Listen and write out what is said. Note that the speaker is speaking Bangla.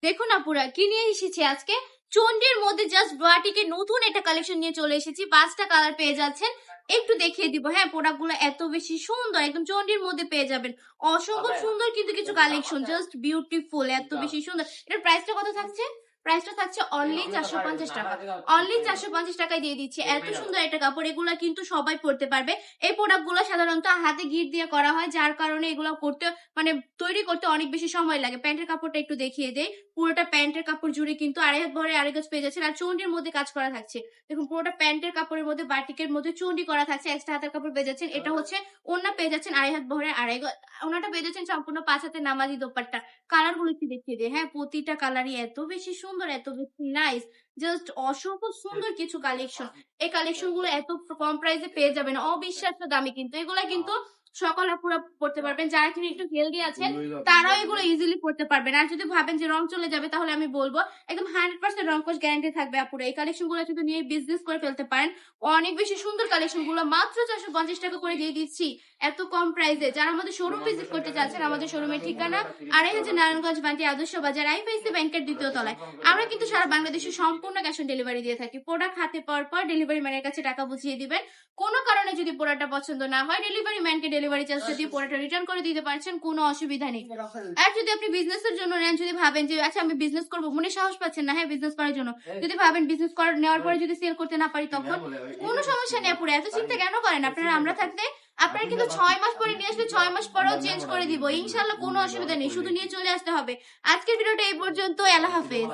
দেখুন আপুরা কি নিয়ে এসেছি আজকে। চন্ডির মধ্যে জাস্ট বাটিকে নতুন একটা কালেকশন নিয়ে চলে এসেছি। 5টা কালার পেয়ে যাচ্ছেন। একটু দেখিয়ে দিব। হ্যাঁ, প্রোডাক্ট গুলো এত বেশি সুন্দর, একদম চন্ডির মধ্যে পেয়ে যাবেন। অসংখ্য সুন্দর কিন্তু কিছু কালেকশন, জাস্ট বিউটিফুল, এত বেশি সুন্দর। এটার প্রাইসটা কত থাকছে? প্রাইসটা থাকছে অনলি 450 টাকা। অনলি 450 টাকায় দিয়ে দিচ্ছি। এত সুন্দর একটা কাপড়, এগুলা কিন্তু সবাই পরতে পারবে। এই প্রোডাক্ট গুলো সাধারণত হাতে গিট দিয়ে করা হয়, যার কারণে এগুলো করতে মানে তৈরি করতে অনেক বেশি সময় লাগে। প্যান্টের কাপড়টা একটু দেখিয়ে দেই। পুরোটা প্যান্টের কাপড় জুড়ে কিন্তু আড়াই হাত ভরে আড়াই গজ পেয়ে যাচ্ছেন। আর চন্ডির মধ্যে কাজ করা থাকছে। দেখুন পুরোটা প্যান্টের কাপড়ের মধ্যে বাটিকের মধ্যে চন্ডি করা থাকছে। এক্সট্রা হাতের কাপড় পেয়ে যাচ্ছেন। এটা হচ্ছে ওড়না পেয়ে যাচ্ছেন আড়াই হাত ভরে আড়াই গজ। ওড়নাটা পেয়ে যাচ্ছেন সম্পূর্ণ 5 হাতের নামাজি দোপাট্টা। কালার গুলো একটু দেখিয়ে দিই। হ্যাঁ, প্রতিটা কালারই এত বেশি সুন্দর, এত বেশি নাইস। জাস্ট অসংখ্য সুন্দর কিছু কালেকশন। এই কালেকশন গুলো এত কম প্রাইসে পেয়ে যাবেন, অবিশ্বাস্য দামে। কিন্তু এগুলা কিন্তু সকল আপুরা পড়তে পারবেন। যারা কিনা একটু হেলদি আছেন তারাও এগুলো ইজিলি পড়তে পারবেন। আর যদি ভাবেন যে রং চলে যাবে, তাহলে আমি বলবো একদম 100% রং কোশ গ্যারান্টি থাকবে আপুরা। এই কালেকশন গুলো যদি নিয়ে বিজনেস করে ফেলতে পারেন। অনেক বেশি সুন্দর কালেকশন গুলো মাত্র 450 টাকা করে দিয়ে দিচ্ছি, এত কম প্রাইসে। যারা আমাদের শোরুম ভিজিট করতে চাচ্ছেন, আমাদের শোরুমের ঠিকানা 2500 নারায়ণগঞ্জ বান্টি আদর্শ বাজার, আইপিএসসি ব্যাংকের 2য় তলায়। আমরা কিন্তু সারা বাংলাদেশে সম্পূর্ণ ক্যাশ অন ডেলিভারি দিয়ে থাকি। প্রোডাক্ট হাতে পাওয়ার পর ডেলিভারি ম্যানের কাছে টাকা বুঝিয়ে দিবেন। কোনো কারণে যদি প্রোডাক্টটা পছন্দ না হয়, ডেলিভারি ম্যানকে ডেলিভারি চার্জটা দিয়ে প্রোডাক্টটা রিটার্ন করে দিতে পারছেন, কোনো অসুবিধা নেই। আর যদি আপনি বিজনেসের জন্য নেন, যদি ভাবেন যে আচ্ছা আমি বিজনেস করবো, মনে সাহস পাচ্ছেন না হ্যাঁ বিজনেস করার জন্য, যদি ভাবেন বিজনেস নেওয়ার পরে যদি সেল করতে না পারি, তখন কোনো সমস্যা নেই পুরো। এত চিন্তা কেন করেন আপনারা? আমরা থাকতে আপনারা কিন্তু 6 মাস পরে নিয়ে আসলে 6 মাস পরেও চেঞ্জ করে দিব ইনশাল্লাহ, কোনো অসুবিধা নেই। শুধু নিয়ে চলে আসতে হবে। আজকের ভিডিওটা এই পর্যন্ত। আল্লাহ হাফেজ।